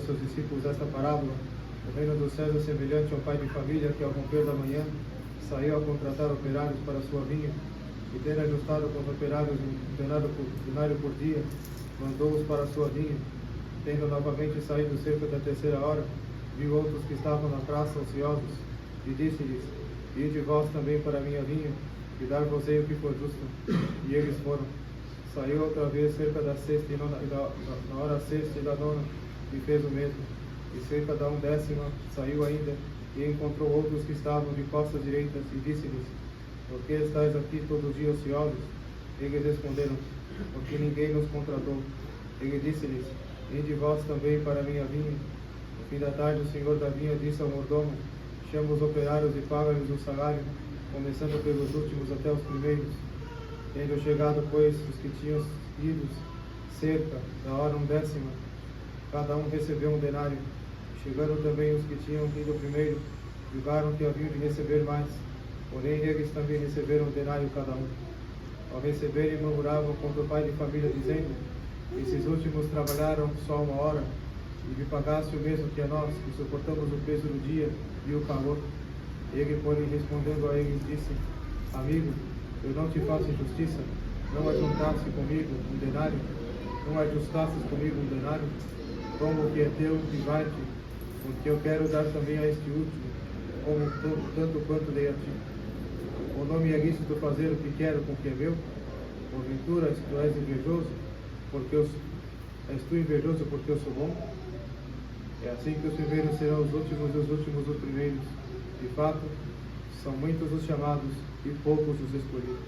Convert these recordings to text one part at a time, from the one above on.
seus discípulos esta parábola. O reino dos céus é semelhante a um pai de família que, ao romper da manhã, saiu a contratar operários para a sua vinha, e tendo ajustado com os operários um denário por dia, mandou-os para a sua vinha. Tendo novamente saído cerca da terceira hora, viu outros que estavam na praça ociosos, e disse-lhes: Ide vós também para a minha vinha, e dar-vos-ei o que for justo. E eles foram. Saiu outra vez cerca da sexta e na hora sexta e da nona, e fez o mesmo. E cerca da 1ª saiu ainda, e encontrou outros que estavam de costas direitas, e disse-lhes: Por que estáis aqui todo dia ociosos? Eles responderam: Porque ninguém nos contratou. Ele disse-lhes: Ide vós também para a minha vinha. No fim da tarde, o senhor da vinha disse ao mordomo: Chama os operários e paga-lhes o salário, começando pelos últimos até os primeiros. Tendo chegado, pois, os que tinham ido cerca da hora 1ª, cada um recebeu um denário. Chegando também os que tinham ido primeiro, julgaram que haviam de receber mais, porém eles também receberam um denário cada um. Ao receberem, murmuravam contra o pai de família, dizendo: Esses últimos trabalharam só 1 hora, e me pagasse o mesmo que a nós, que suportamos o peso do dia e o calor. Ele, porém, respondendo a eles, disse: Amigo, eu não te faço injustiça, não ajuntaste comigo um denário? Não ajustastes comigo um denário? Toma o que é teu e vai-te, porque eu quero dar também a este último, como tanto quanto dei a ti. Ou não me é lícito fazer o que quero com o que é meu? Porventura, tu és invejoso, és tu invejoso porque eu sou bom? É assim que os primeiros serão os últimos e os últimos os primeiros. De fato, são muitos os chamados e poucos os escolhidos.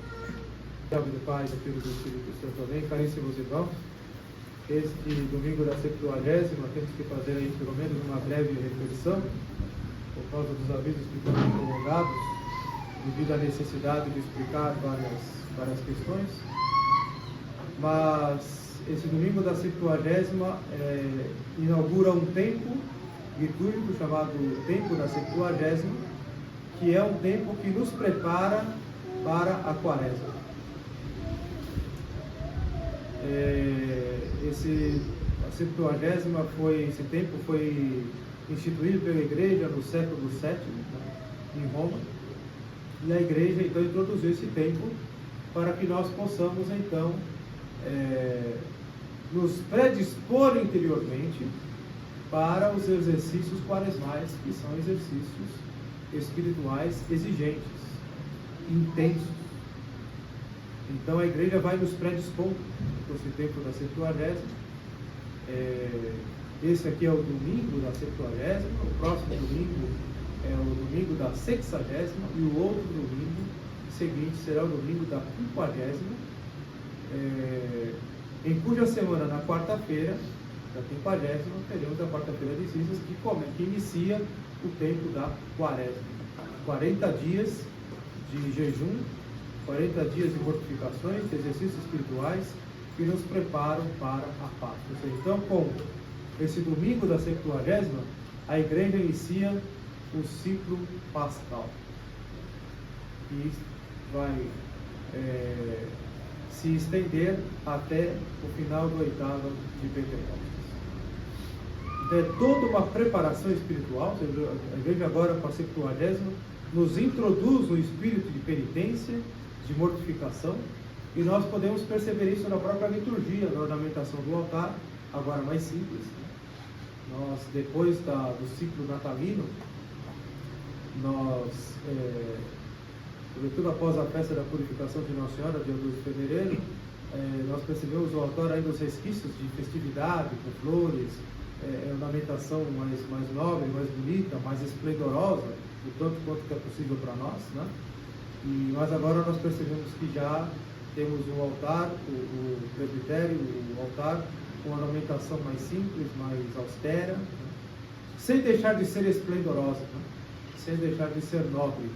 Em nome do Pai, do Filho e do Espírito Santo. Amém. Caríssimos irmãos, este domingo da 70ª, temos que fazer aí pelo menos uma breve reflexão, por causa dos avisos que foram prolongados, devido à necessidade de explicar várias questões. Mas esse domingo da 70ª inaugura um tempo litúrgico chamado Tempo da 70ª, que é um tempo que nos prepara para a Quaresma. A 70ª esse tempo foi instituído pela Igreja no século VII, em Roma, e a Igreja então introduziu esse tempo para que nós possamos então nos predispor interiormente para os exercícios quaresmais, que são exercícios espirituais exigentes, intensos. Então a Igreja vai nos predispondo para esse tempo da 70ª. Esse aqui é o domingo da 70ª, o próximo domingo é o domingo da 60ª, e o outro domingo seguinte será o domingo da 50ª, em cuja semana, na quarta-feira da 50ª, teremos a quarta-feira de cinzas, que inicia o tempo da Quaresma. 40 dias de jejum, 40 dias de mortificações, de exercícios espirituais que nos preparam para a Páscoa. Então, com esse domingo da 70ª, a Igreja inicia o ciclo pascal, que vai se estender até o final do 8º de Pentecostes. É toda uma preparação espiritual. A Igreja agora, com a 70ª, nos introduz um espírito de penitência, de mortificação, e nós podemos perceber isso na própria liturgia, na ornamentação do altar, agora mais simples. Nós, depois do ciclo natalino, sobretudo após a festa da purificação de Nossa Senhora, dia 12 de fevereiro, nós percebemos o altar ainda os resquícios de festividade, com flores, ornamentação mais nobre, mais bonita, mais esplendorosa, o tanto quanto que é possível para nós, né? Mas agora nós percebemos que já temos o altar, o presbitério, o altar, com ornamentação mais simples, mais austera, né? Sem deixar de ser esplendorosa, né? Sem deixar de ser nobre,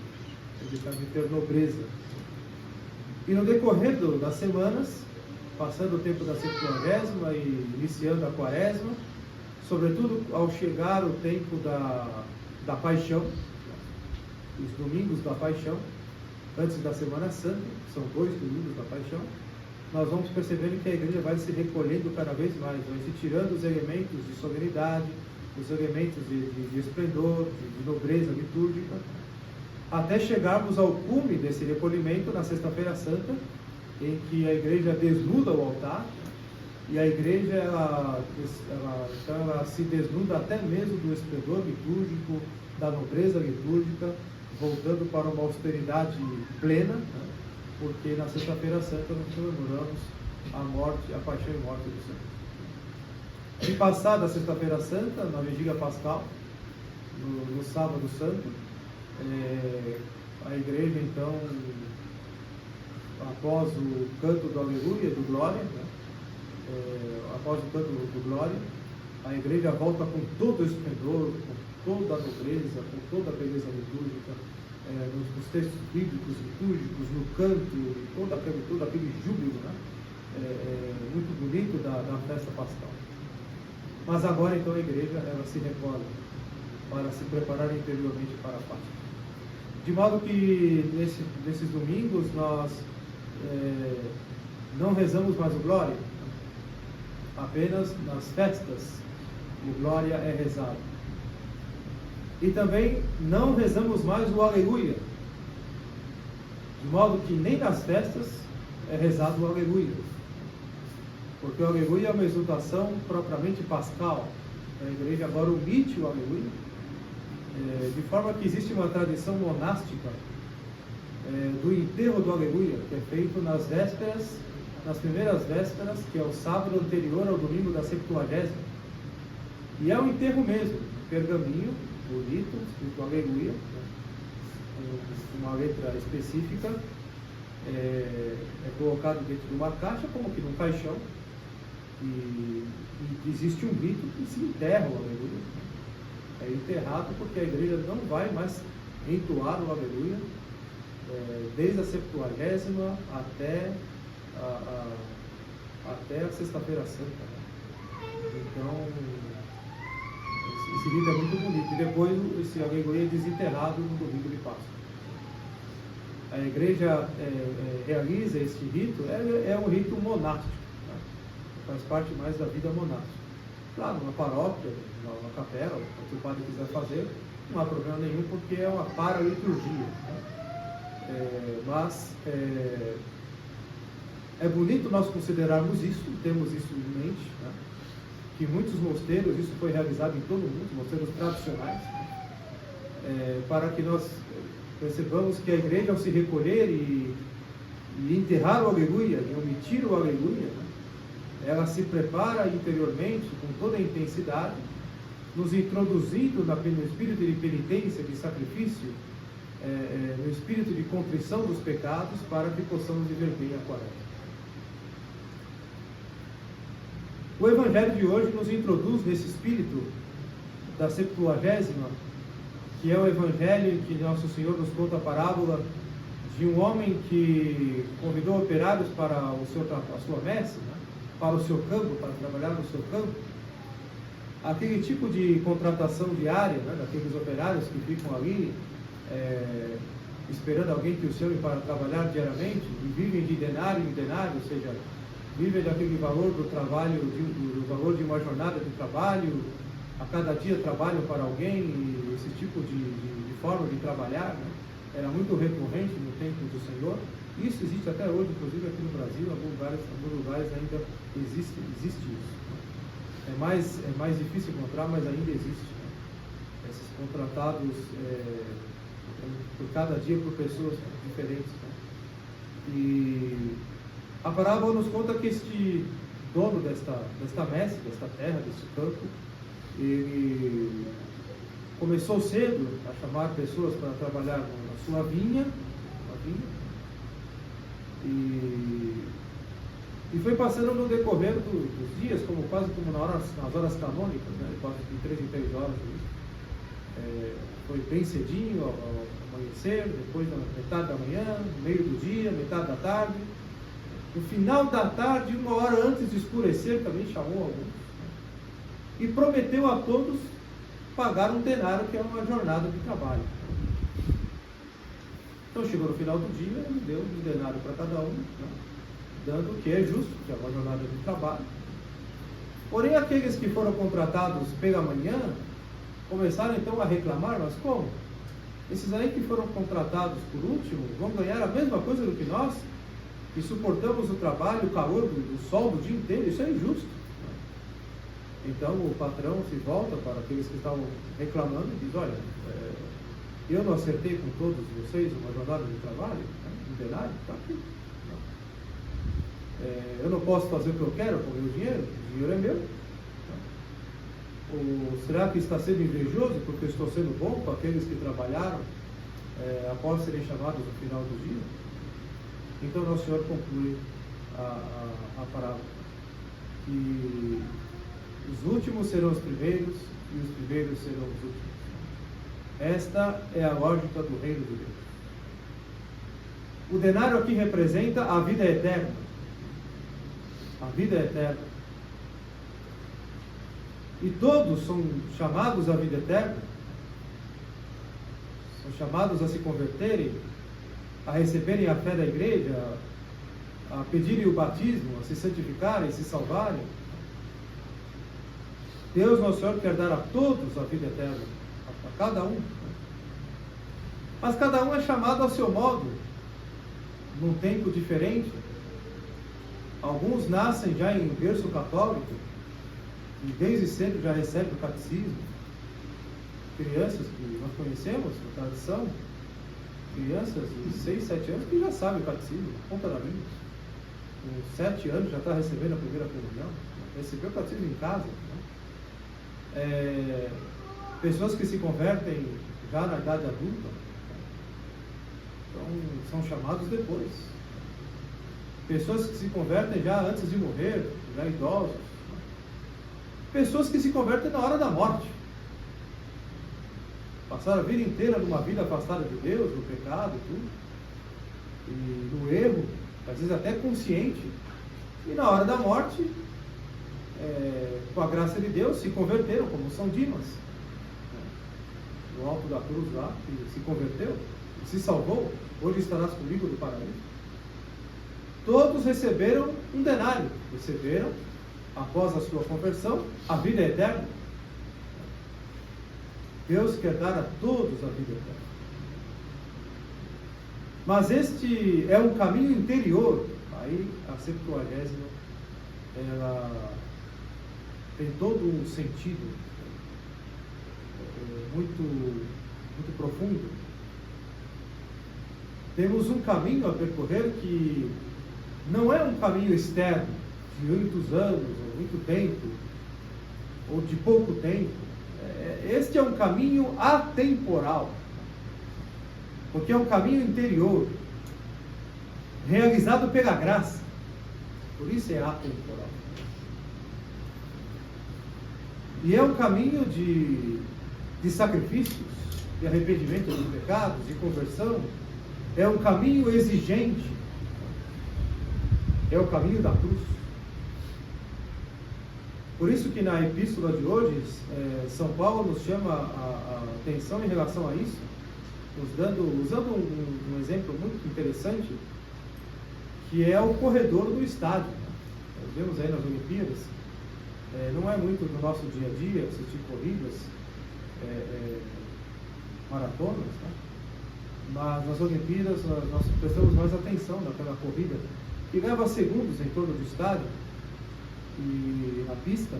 sem deixar de ter nobreza. E no decorrer das semanas, passando o tempo da 70ª e iniciando a Quaresma, sobretudo ao chegar o tempo da Paixão, os domingos da Paixão, antes da Semana Santa, são 2 domingos da Paixão, nós vamos percebendo que a igreja vai se recolhendo cada vez mais, vai se tirando os elementos de solenidade, os elementos de esplendor, de nobreza litúrgica, até chegarmos ao cume desse recolhimento na Sexta-feira Santa, em que a igreja desnuda o altar, e a igreja então ela se desnuda até mesmo do esplendor litúrgico, da nobreza litúrgica, voltando para uma austeridade plena, né? Porque na Sexta-feira Santa nós comemoramos a morte, a paixão e morte do Senhor. E passada a Sexta-feira Santa, na Vigília Pascal, no Sábado Santo, a igreja então, após o canto do Aleluia, do Glória, né? Após o canto do Glória, a igreja volta com todo o esplendor, com toda a nobreza, com toda a beleza litúrgica, nos textos bíblicos litúrgicos, no canto, todo aquele júbilo, né? Muito bonito da festa pascal. Mas agora então a igreja ela se recolhe para se preparar interiormente para a Páscoa. De modo que nesses domingos nós não rezamos mais o Glória, apenas nas festas o Glória é rezado. E também não rezamos mais o Aleluia, de modo que nem nas festas é rezado o Aleluia, porque o Aleluia é uma exultação propriamente pascal. A igreja agora omite o Aleluia, de forma que existe uma tradição monástica do enterro do Aleluia, que é feito nas vésperas, nas primeiras vésperas, que é o sábado anterior ao domingo da Septuagésima. E é um enterro mesmo, pergaminho, bonito, escrito Aleluia, uma letra específica, é colocado dentro de uma caixa, como que num caixão, e existe um rito que se enterra o Aleluia. É enterrado porque a igreja não vai mais entoar o Aleluia, desde a Septuagésima até a Sexta-feira Santa. Então, esse rito é muito bonito. E depois esse Aleluia é desenterrado no domingo de Páscoa. A igreja realiza esse rito, é um rito monástico, né? Faz parte mais da vida monástica. Claro, uma paróquia, uma capela, o que o padre quiser fazer, não há problema nenhum, porque é uma paraliturgia, né? Mas é bonito nós considerarmos isso, temos isso em mente, né? Que muitos mosteiros, isso foi realizado em todo o mundo, mosteiros tradicionais, para que nós percebamos que a igreja, ao se recolher e enterrar o Aleluia, e omitir o Aleluia, né? Ela se prepara interiormente com toda a intensidade, nos introduzindo no espírito de penitência, de sacrifício, no espírito de contrição dos pecados, para que possamos viver bem a Quaresma. O Evangelho de hoje nos introduz nesse espírito da Septuagésima, que é o Evangelho em que Nosso Senhor nos conta a parábola de um homem que convidou operários para a sua messe, né? Para o seu campo, para trabalhar no seu campo. Aquele tipo de contratação diária, né? Daqueles operários que ficam ali esperando alguém que os chame para trabalhar diariamente e vivem de denário em denário, ou seja, vivem daquele valor do trabalho, do valor de uma jornada de trabalho, a cada dia trabalham para alguém, e esse tipo de forma de trabalhar, né? Era muito recorrente no tempo do Senhor. Isso existe até hoje, inclusive aqui no Brasil, em alguns lugares ainda existe isso. É mais difícil encontrar, mas ainda existe, né? Esses contratados por cada dia por pessoas diferentes, né? E a parábola nos conta que este dono desta messe, desta terra, deste campo, ele começou cedo a chamar pessoas para trabalhar na sua vinha, e foi passando no decorrer dos dias, quase como nas horas canônicas, né? Quase de 3 em 3 horas. Foi bem cedinho, ao amanhecer, depois da metade da manhã, meio do dia, metade da tarde. No final da tarde, 1 hora antes de escurecer, também chamou alguns, e prometeu a todos pagar um denário, que é uma jornada de trabalho. Então chegou no final do dia, ele deu um denário para cada um, né? dando o que é justo, que é uma jornada de trabalho. Porém, aqueles que foram contratados pela manhã, começaram então a reclamar, mas como? Esses aí que foram contratados por último, vão ganhar a mesma coisa do que nós, que suportamos o trabalho, o calor do sol do dia inteiro, isso é injusto. Então o patrão se volta para aqueles que estavam reclamando e diz, olha, eu não acertei com todos vocês uma jornada de trabalho, um denário, está aqui. Eu não posso fazer o que eu quero com o meu dinheiro, o dinheiro é meu. Ou será que está sendo invejoso porque eu estou sendo bom com aqueles que trabalharam após serem chamados no final do dia? Então Nosso Senhor conclui a parábola, que os últimos serão os primeiros e os primeiros serão os últimos. Esta é a lógica do reino de Deus. O denário aqui representa a vida eterna. A vida eterna. E todos são chamados à vida eterna. São chamados a se converterem, a receberem a fé da igreja, a pedirem o batismo, a se santificarem, a se salvarem. Deus, Nosso Senhor, quer dar a todos a vida eterna, a cada um. Mas cada um é chamado ao seu modo, num tempo diferente. Alguns nascem já em berço católico, e desde sempre já recebem o catecismo. Crianças que nós conhecemos, na tradição, crianças de 6, 7 anos que já sabem o catecismo, ponta da língua. Com 7 anos já está recebendo a primeira comunhão, recebeu o catecismo em casa. Pessoas que se convertem já na idade adulta, então são chamados depois. Pessoas que se convertem já antes de morrer, já idosos. Pessoas que se convertem na hora da morte. Passaram a vida inteira numa vida afastada de Deus, no pecado e tudo. E no erro, às vezes até consciente. E na hora da morte, com a graça de Deus, se converteram, como São Dimas. No alto da cruz lá, que se converteu, se salvou. Hoje estarás comigo no paraíso. Todos receberam um denário. Receberam, após a sua conversão, a vida eterna. Deus quer dar a todos a vida eterna. Mas este é um caminho interior. Aí a Septuagésima, ela tem todo um sentido muito profundo. Temos um caminho a percorrer que não é um caminho externo, de muitos anos, ou muito tempo, ou de pouco tempo. Este é um caminho atemporal, porque é um caminho interior, realizado pela graça, por isso é atemporal. E é um caminho de sacrifícios, de arrependimento dos pecados, de conversão, é um caminho exigente, é o caminho da cruz. Por isso que na epístola de hoje, São Paulo nos chama a atenção em relação a isso, usando um exemplo muito interessante, que é o corredor do estádio. Nós vemos aí nas Olimpíadas, não é muito no nosso dia a dia assistir corridas, maratonas, né? Mas nas Olimpíadas nós prestamos mais atenção naquela corrida, que leva segundos em torno do estádio e na pista.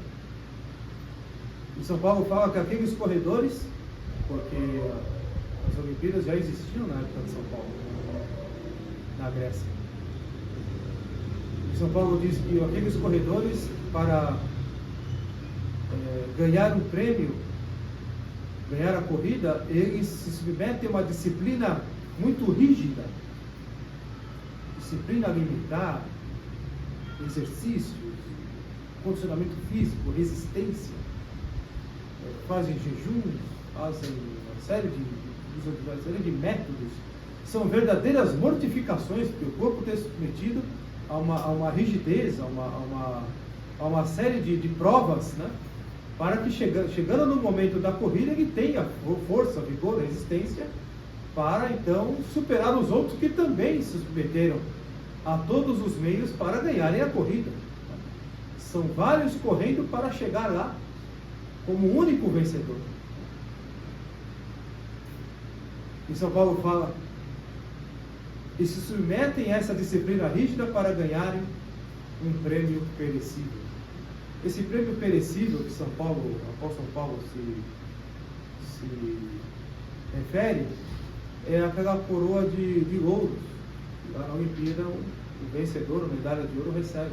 E São Paulo fala que aqueles corredores, porque as Olimpíadas já existiam na época de São Paulo, na Grécia. E São Paulo diz que aqueles corredores, para ganhar um prêmio, ganhar a corrida, eles se submetem a uma disciplina muito rígida, disciplina alimentar, exercícios, condicionamento físico, resistência, fazem jejuns, fazem uma série de métodos, são verdadeiras mortificações, porque o corpo tem submetido a uma rigidez, a uma série de provas, né? Para que chegando no momento da corrida ele tenha força, vigor, resistência, para então superar os outros que também se submeteram a todos os meios para ganharem a corrida. São vários correndo para chegar lá como o único vencedor. E São Paulo fala: e se submetem a essa disciplina rígida para ganharem um prêmio perecível. Esse prêmio perecível que o apóstolo Paulo se refere, é aquela coroa de louros. Lá na Olimpíada, o vencedor, a medalha de ouro, recebe.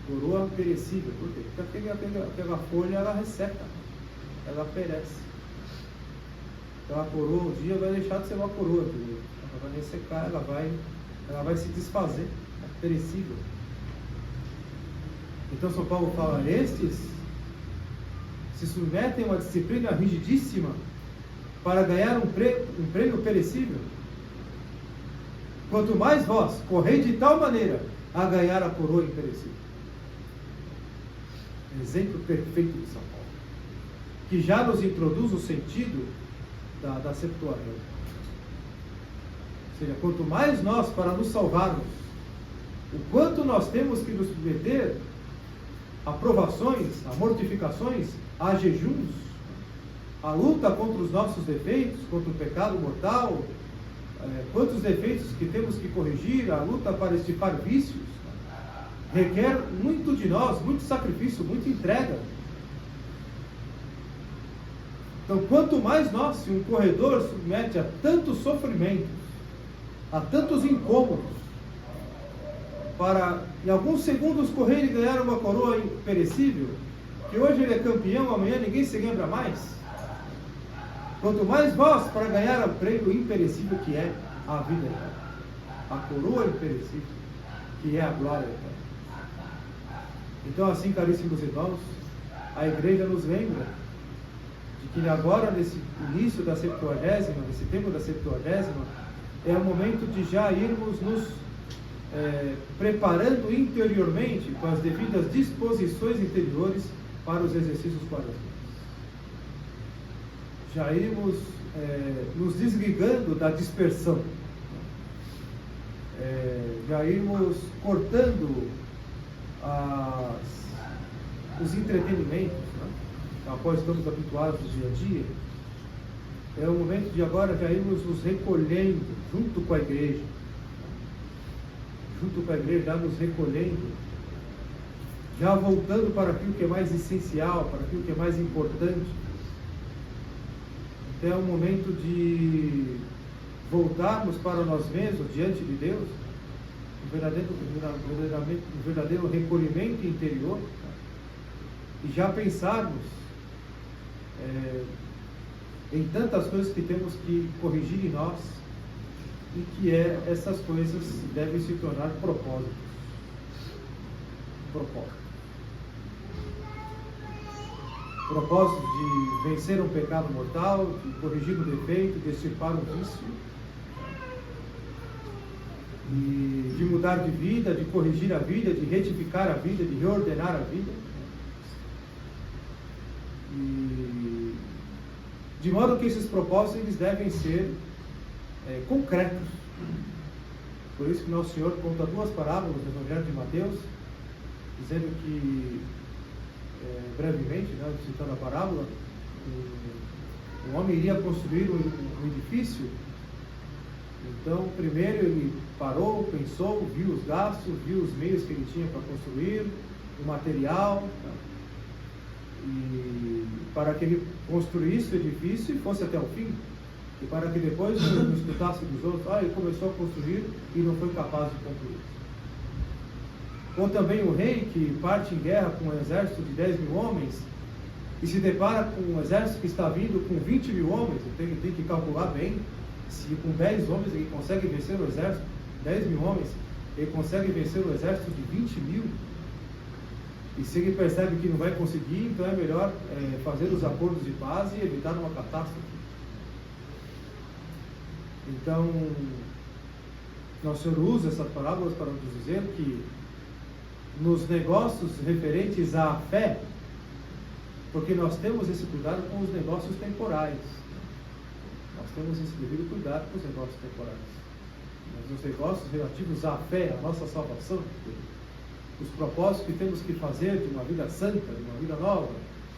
Coroa perecível. Por quê? Porque aquela folha, ela resseca, ela perece. Aquela coroa, um dia vai deixar de ser uma coroa, entendeu? Ela vai ressecar, ela vai se desfazer, é perecível. Então São Paulo fala: estes se submetem a uma disciplina rigidíssima para ganhar um prêmio perecível. Quanto mais vós correis de tal maneira a ganhar a coroa imperecível. Exemplo perfeito de São Paulo, que já nos introduz o sentido da Septuaginta. Ou seja, quanto mais nós, para nos salvarmos, o quanto nós temos que nos submeter a provações, a mortificações, a jejuns, a luta contra os nossos defeitos, contra o pecado mortal, quantos defeitos que temos que corrigir, a luta para extirpar vícios, requer muito de nós, muito sacrifício, muita entrega. Então, quanto mais nós, se um corredor submete a tantos sofrimentos, a tantos incômodos, para em alguns segundos correr e ganhar uma coroa imperecível, que hoje ele é campeão, amanhã ninguém se lembra mais. Quanto mais vós para ganhar o prêmio imperecível que é a vida eterna, a coroa imperecível que é a glória eterna. Então, assim, caríssimos irmãos, a igreja nos lembra de que agora, nesse início da Septuagésima, nesse tempo da Septuagésima, é o momento de já irmos nos preparando interiormente com as devidas disposições interiores para os exercícios quaresmais. Já irmos nos desligando da dispersão, já irmos cortando os entretenimentos, né, após estamos habituados no dia a dia. É o momento de agora já irmos nos recolhendo junto com a igreja, já nos recolhendo, já voltando para aquilo que é mais essencial, para aquilo que é mais importante. Então é o momento de voltarmos para nós mesmos diante de Deus, um verdadeiro recolhimento interior, e já pensarmos em tantas coisas que temos que corrigir em nós, e que essas coisas devem se tornar propósitos. Propósito de vencer um pecado mortal, de corrigir um defeito, de extirpar um vício, e de mudar de vida, de corrigir a vida, de retificar a vida, de reordenar a vida. E de modo que esses propósitos eles devem ser concretos. Por isso que Nosso Senhor conta duas parábolas do Evangelho de Mateus, dizendo que, brevemente, né, citando a parábola, um homem iria construir um edifício. Então, primeiro ele parou, pensou, viu os gastos, viu os meios que ele tinha para construir, o material, né? E para que ele construísse o edifício e fosse até o fim, e para que depois não escutasse dos outros: ele começou a construir e não foi capaz de concluir. Ou também o rei que parte em guerra com um exército de 10 mil homens e se depara com um exército que está vindo com 20 mil homens. Então ele tem que calcular bem se com 10 homens ele consegue vencer o exército, 10 mil homens, ele consegue vencer o exército de 20 mil. E se ele percebe que não vai conseguir, então é melhor fazer os acordos de paz e evitar uma catástrofe. Então, Nosso Senhor usa essas parábolas para nos dizer que nos negócios referentes à fé, porque nós temos esse cuidado com os negócios temporais, nós temos esse devido cuidado com os negócios temporais. mas os negócios relativos à fé, à nossa salvação, os propósitos que temos que fazer de uma vida santa, de uma vida nova,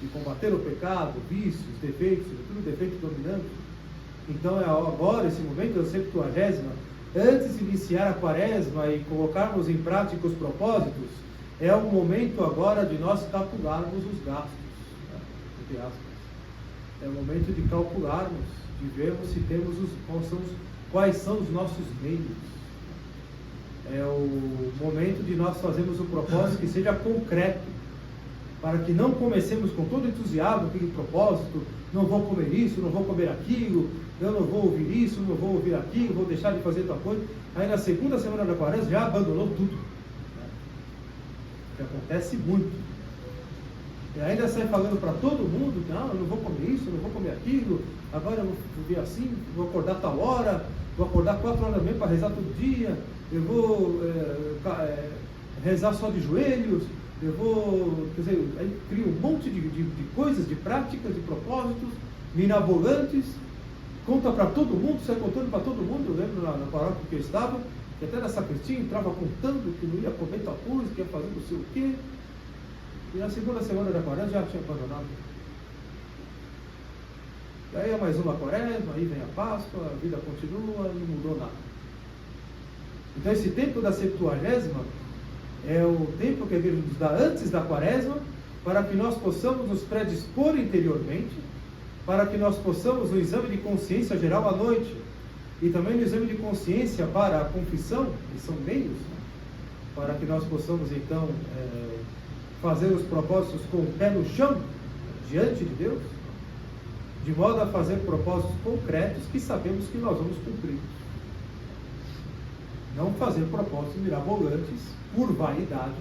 de combater o pecado, vícios, defeitos, tudo defeito dominante. Então é agora, esse momento da 70ª, antes de iniciar a quaresma e colocarmos em prática os propósitos, é o momento agora de nós calcularmos os gastos, né? Entre aspas. É o momento de calcularmos, de vermos se temos quais são os nossos meios. É o momento de nós fazermos o propósito que seja concreto, para que não comecemos com todo entusiasmo aquele propósito, não vou comer isso, não vou comer aquilo, eu não vou ouvir isso, não vou ouvir aquilo, vou deixar de fazer tal coisa. Aí na segunda semana da quaresma já abandonou tudo. Que acontece muito. E ainda sai falando para todo mundo, não, eu não vou comer isso, eu não vou comer aquilo, agora eu vou viver assim, vou acordar tal hora, vou acordar 4 horas da manhã para rezar todo dia, eu vou rezar só de joelhos, eu vou, quer dizer, aí cria um monte de coisas, de práticas, de propósitos, mirabolantes, conta para todo mundo, sai contando para todo mundo. Eu lembro na paróquia que eu estava, que até na sacristia entrava contando que não ia comer tal coisa, que ia fazer não sei o quê, e na segunda semana da quaresma já tinha abandonado. E aí é mais uma quaresma, aí vem a Páscoa, a vida continua, não mudou nada. Então esse tempo da 70ª é o tempo que a Igreja nos dá antes da quaresma, para que nós possamos nos predispor interiormente, para que nós possamos, no exame de consciência geral à noite, e também no exame de consciência para a confissão, que são meios, para que nós possamos então fazer os propósitos com o pé no chão, diante de Deus, de modo a fazer propósitos concretos que sabemos que nós vamos cumprir. Não fazer propósitos mirabolantes, por vaidade,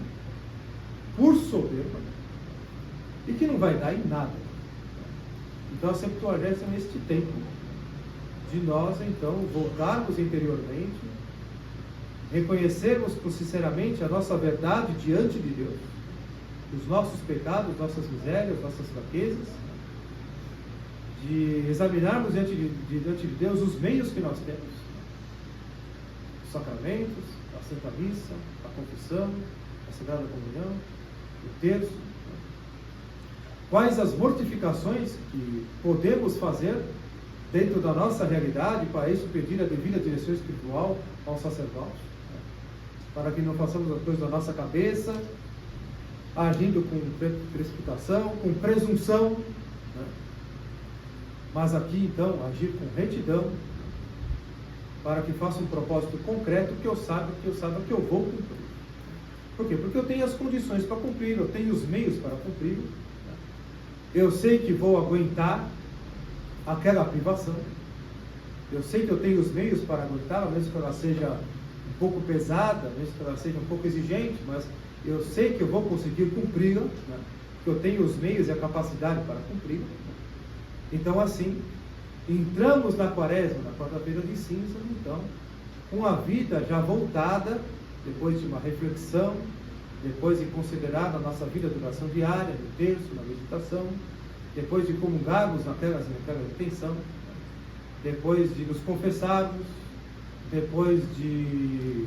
por soberba, e que não vai dar em nada. Então a 70ª é este tempo de nós então voltarmos interiormente, reconhecermos sinceramente a nossa verdade diante de Deus, os nossos pecados, nossas misérias, nossas fraquezas, de examinarmos diante de Deus os meios que nós temos, os sacramentos, a Santa Missa, a confissão, a Sagrada Comunhão, o terço. Quais as mortificações que podemos fazer dentro da nossa realidade, para isso pedir a devida direção espiritual ao sacerdote, para que não façamos as coisas da nossa cabeça, agindo com precipitação, com presunção, né? Mas aqui então agir com retidão, para que faça um propósito concreto que eu saiba que eu vou cumprir. Por quê? Porque eu tenho as condições para cumprir, eu tenho os meios para cumprir, né? Eu sei que vou aguentar aquela privação, eu sei que eu tenho os meios para aguentá-la, mesmo que ela seja um pouco pesada, mesmo que ela seja um pouco exigente, mas eu sei que eu vou conseguir cumpri-la, né? Que eu tenho os meios e a capacidade para cumpri-la. Então assim, entramos na quaresma, na quarta-feira de cinzas, então, com a vida já voltada, depois de uma reflexão, depois de considerar a nossa vida de oração diária, no terço, na meditação, depois de comungarmos naquela intenção, depois de nos confessarmos, depois de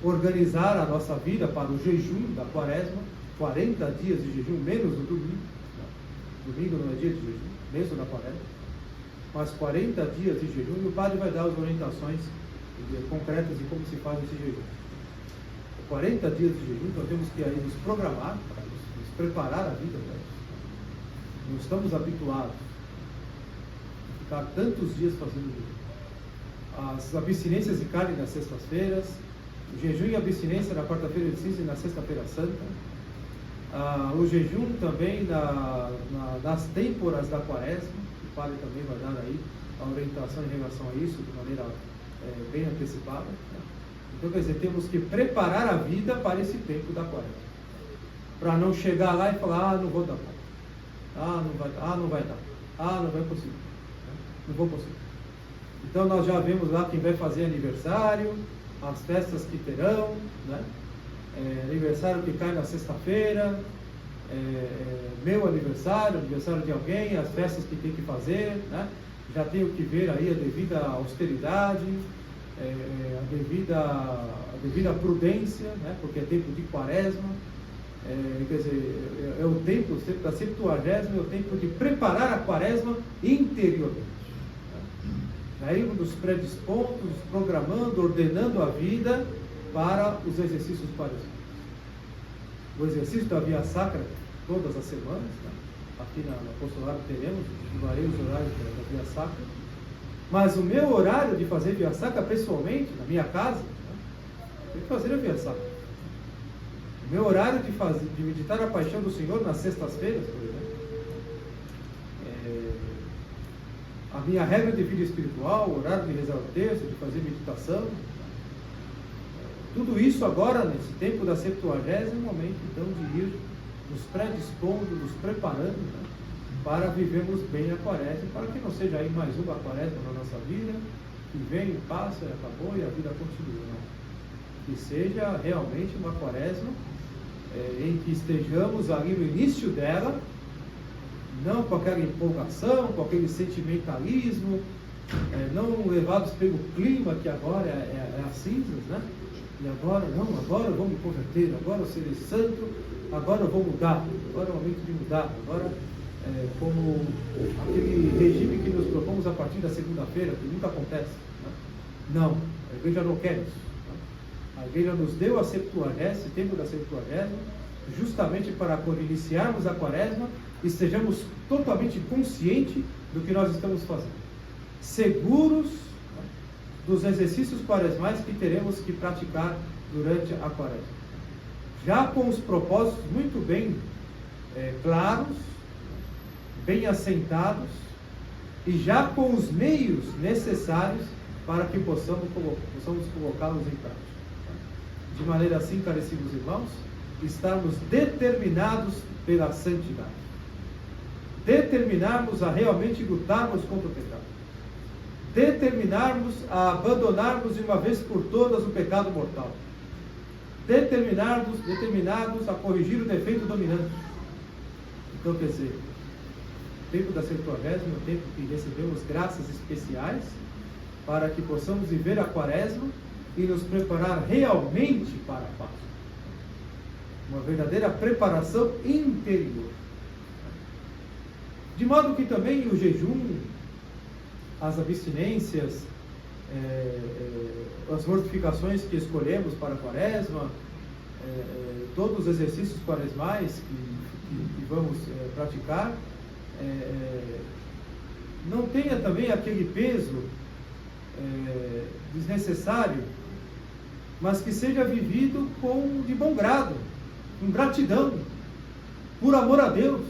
organizar a nossa vida para o jejum da quaresma, 40 dias de jejum, menos o domingo. Domingo não é dia de jejum, mesmo na quaresma, mas 40 dias de jejum, e o padre vai dar as orientações concretas de como se faz esse jejum. 40 dias de jejum, nós temos que aí nos programar, nos preparar a vida para isso. Não estamos habituados a ficar tantos dias fazendo jejum. As abstinências de carne nas sextas-feiras, o jejum e abstinência na quarta-feira de cinzas e na sexta-feira santa, o jejum também nas têmporas da quaresma, que o padre também vai dar aí a orientação em relação a isso, de maneira bem antecipada, né? Então, quer dizer, temos que preparar a vida para esse tempo da quaresma, para não chegar lá e falar, não vou dar conta, não vai dar, não vai conseguir, né? Não vou conseguir. Então nós já vemos lá quem vai fazer aniversário, as festas que terão, né? Aniversário que cai na sexta-feira, meu aniversário, aniversário de alguém, as festas que tem que fazer, né? Já tenho que ver aí a devida austeridade, a devida prudência, né? Porque é tempo de quaresma, quer dizer, é o tempo da Septuagésima, é o tempo de preparar a quaresma interiormente. Já irmos nos predispondo, nos programando, ordenando a vida para os exercícios quaresmais. O exercício da Via Sacra todas as semanas, né? Aqui no apostolado teremos, varei os horários da Via Sacra, mas o meu horário de fazer Via Sacra pessoalmente, na minha casa, né? Tem que fazer a Via Sacra. O meu horário de meditar a paixão do Senhor nas sextas-feiras, por exemplo, a minha regra de vida espiritual, o horário de rezar o terço, de fazer meditação, tudo isso agora, nesse tempo da Septuagésima, é o momento então de ir nos predispondo, nos preparando, né, para vivermos bem a quaresma, para que não seja aí mais uma quaresma na nossa vida, que vem, passa, acabou e a vida continua. Não. Que seja realmente uma quaresma em que estejamos ali no início dela, não com aquela empolgação, com aquele sentimentalismo, não levados pelo clima que agora é as cinzas, né? E agora, não, agora eu vou me converter, agora eu serei santo, agora eu vou mudar, agora é o momento de mudar, agora como aquele regime que nos propomos a partir da segunda-feira, que nunca acontece. Né? Não, a igreja não quer isso. Né? A igreja nos deu a Septuagésima, esse tempo da Septuagésima, justamente para quando iniciarmos a quaresma, estejamos totalmente conscientes do que nós estamos fazendo, seguros, né, dos exercícios quaresmais que teremos que praticar durante a quaresma, já com os propósitos muito bem claros, bem assentados, e já com os meios necessários para que possamos colocá-los em prática. De maneira assim, caríssimos irmãos, estarmos determinados pela santidade, determinarmos a realmente lutarmos contra o pecado, determinarmos a abandonarmos de uma vez por todas o pecado mortal, determinados a corrigir o defeito dominante. Então, quer dizer, o tempo da Septuagésima é o tempo que recebemos graças especiais para que possamos viver a quaresma e nos preparar realmente para a Páscoa. Uma verdadeira preparação interior. De modo que também o jejum, as abstinências, as mortificações que escolhemos para a quaresma, todos os exercícios quaresmais que vamos praticar, não tenha também aquele peso desnecessário, mas que seja vivido de bom grado, com gratidão, por amor a Deus,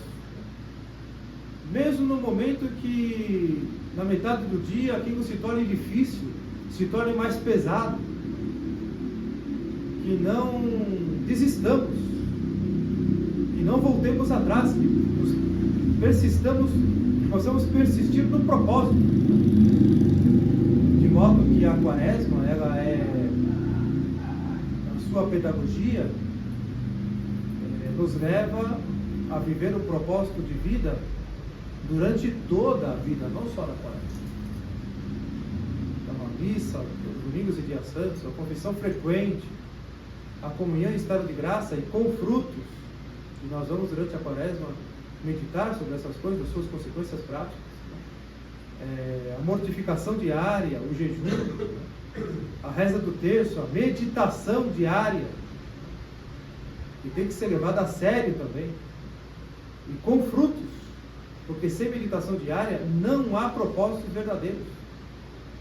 mesmo no momento que na metade do dia aquilo se torne difícil, se torne mais pesado, que não desistamos, que não voltemos atrás, que possamos persistir no propósito, de modo que a quaresma, ela a sua pedagogia nos leva a viver o propósito de vida durante toda a vida, não só na quaresma. Então, a missa, os domingos e dias santos, a confissão frequente, a comunhão em estado de graça e com frutos. E nós vamos, durante a quaresma, meditar sobre essas coisas, as suas consequências práticas. A mortificação diária, o jejum, a reza do terço, a meditação diária, que tem que ser levada a sério também, e com frutos, porque sem meditação diária não há propósitos verdadeiros,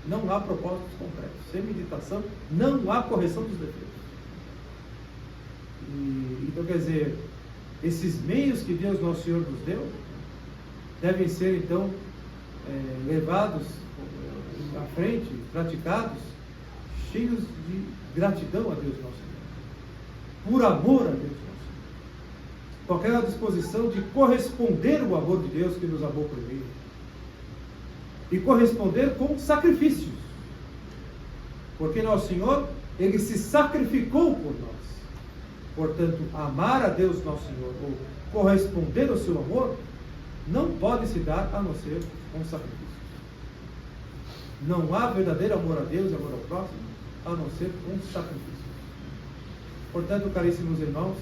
não há propósitos concretos. Sem meditação não há correção dos defeitos. Então, quer dizer, esses meios que Deus Nosso Senhor nos deu devem ser então levados à frente, praticados, cheios de gratidão a Deus Nosso Senhor, por amor a Deus Nosso Senhor, com aquela disposição de corresponder o amor de Deus que nos amou primeiro, e corresponder com sacrifícios, porque Nosso Senhor, Ele se sacrificou por nós. Portanto, amar a Deus Nosso Senhor, ou corresponder ao seu amor, não pode se dar a não ser com sacrifício. Não há verdadeiro amor a Deus e amor ao próximo, a não ser um sacrifício. Portanto, caríssimos irmãos,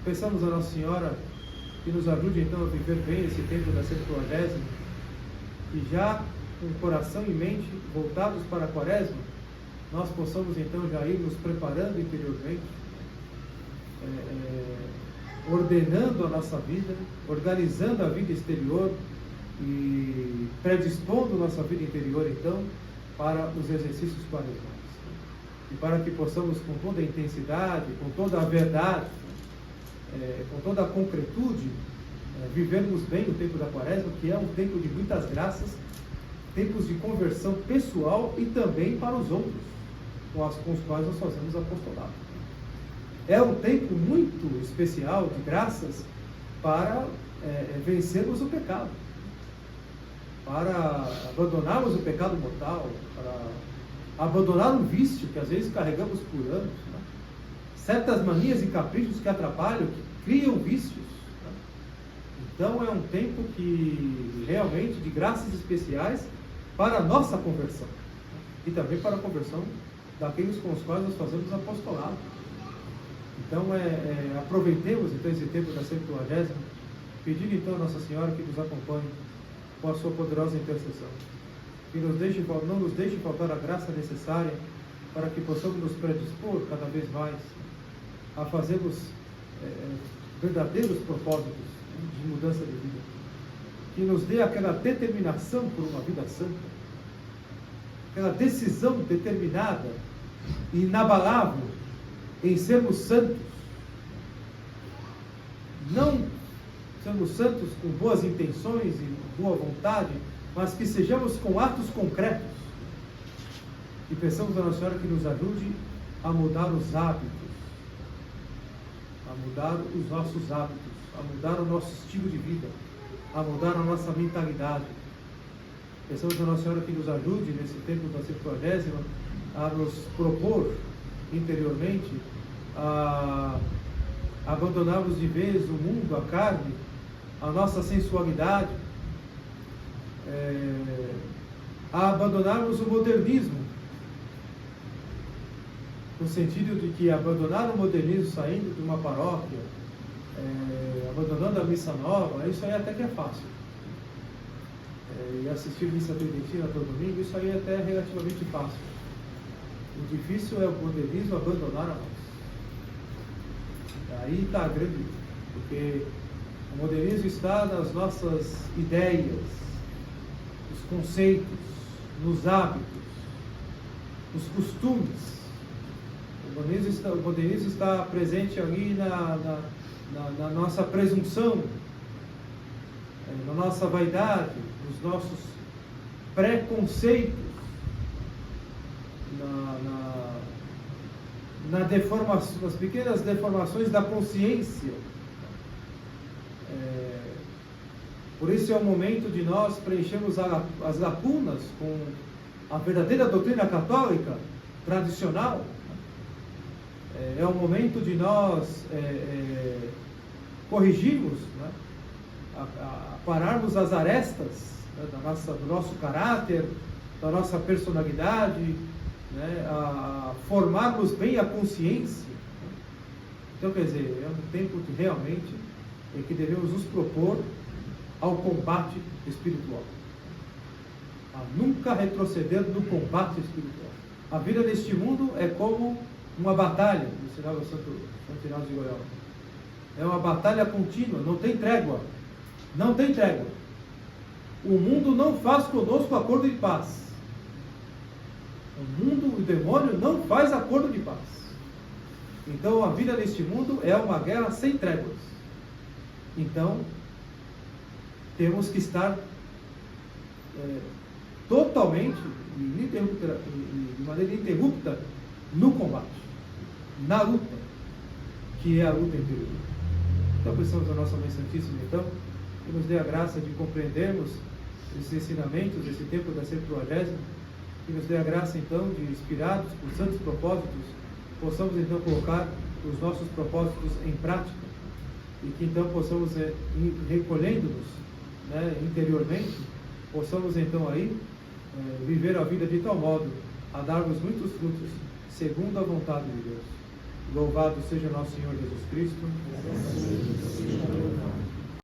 peçamos a Nossa Senhora que nos ajude então a viver bem esse tempo da Septuagésima, e já com o coração e mente voltados para a Quaresma, nós possamos então já ir nos preparando interiormente, ordenando a nossa vida, organizando a vida exterior e predispondo nossa vida interior então para os exercícios quaresmais. E para que possamos, com toda a intensidade, com toda a verdade, com toda a concretude, vivermos bem o tempo da Quaresma, que é um tempo de muitas graças, tempos de conversão pessoal e também para os outros, com os quais nós fazemos apostolado. É um tempo muito especial de graças para vencermos o pecado, para abandonarmos o pecado mortal, para abandonar um vício que às vezes carregamos por anos, né? Certas manias e caprichos que atrapalham, que criam vícios, né? Então é um tempo que realmente de graças especiais para a nossa conversão, né? E também para a conversão daqueles com os quais nós fazemos apostolado. Então aproveitemos então esse tempo da Septuagésima, pedindo então a Nossa Senhora que nos acompanhe com a sua poderosa intercessão, que não nos deixe faltar a graça necessária para que possamos nos predispor cada vez mais a fazermos verdadeiros propósitos de mudança de vida, que nos dê aquela determinação por uma vida santa, aquela decisão determinada e inabalável em sermos santos, não sermos santos com boas intenções e boa vontade, mas que sejamos com atos concretos. E peçamos a Nossa Senhora que nos ajude a mudar os hábitos, a mudar os nossos hábitos, a mudar o nosso estilo de vida, a mudar a nossa mentalidade. Peçamos a Nossa Senhora que nos ajude nesse tempo da Septuagésima a nos propor interiormente a abandonarmos de vez o mundo, a carne, a nossa sensualidade, a abandonarmos o modernismo, no sentido de que abandonar o modernismo saindo de uma paróquia, abandonando a missa nova, isso aí até que é fácil. E assistir missa tridentina todo domingo, isso aí até é relativamente fácil. O difícil é o modernismo abandonar a nós. Aí está a grande luta, porque o modernismo está nas nossas ideias, nos conceitos, nos hábitos, nos costumes. O modernismo está presente ali na nossa presunção, na nossa vaidade, nos nossos preconceitos, nas pequenas deformações da consciência. Por isso é o momento de nós preenchermos as lacunas com a verdadeira doutrina católica tradicional. É o momento de nós corrigirmos, né, pararmos as arestas, né, do nosso caráter, da nossa personalidade, né, a formarmos bem a consciência. Então, quer dizer, é um tempo que realmente que devemos nos propor ao combate espiritual, a nunca retroceder no combate espiritual. A vida neste mundo é como uma batalha, ensinava o Santo Inácio de Loyola. É uma batalha contínua, não tem trégua. Não tem trégua. O mundo não faz conosco acordo de paz. O mundo, o demônio, não faz acordo de paz. Então, a vida neste mundo é uma guerra sem tréguas. Então, temos que estar totalmente, de maneira ininterrupta, no combate, na luta, que é a luta interior. Então, precisamos da nossa Mãe Santíssima, então, que nos dê a graça de compreendermos esses ensinamentos, esse tempo da Septuagésima, que nos dê a graça, então, de, inspirados por santos propósitos, possamos, então, colocar os nossos propósitos em prática, e que, então, possamos, recolhendo-nos, né, interiormente, possamos então aí viver a vida de tal modo a darmos muitos frutos segundo a vontade de Deus. Louvado seja nosso Senhor Jesus Cristo.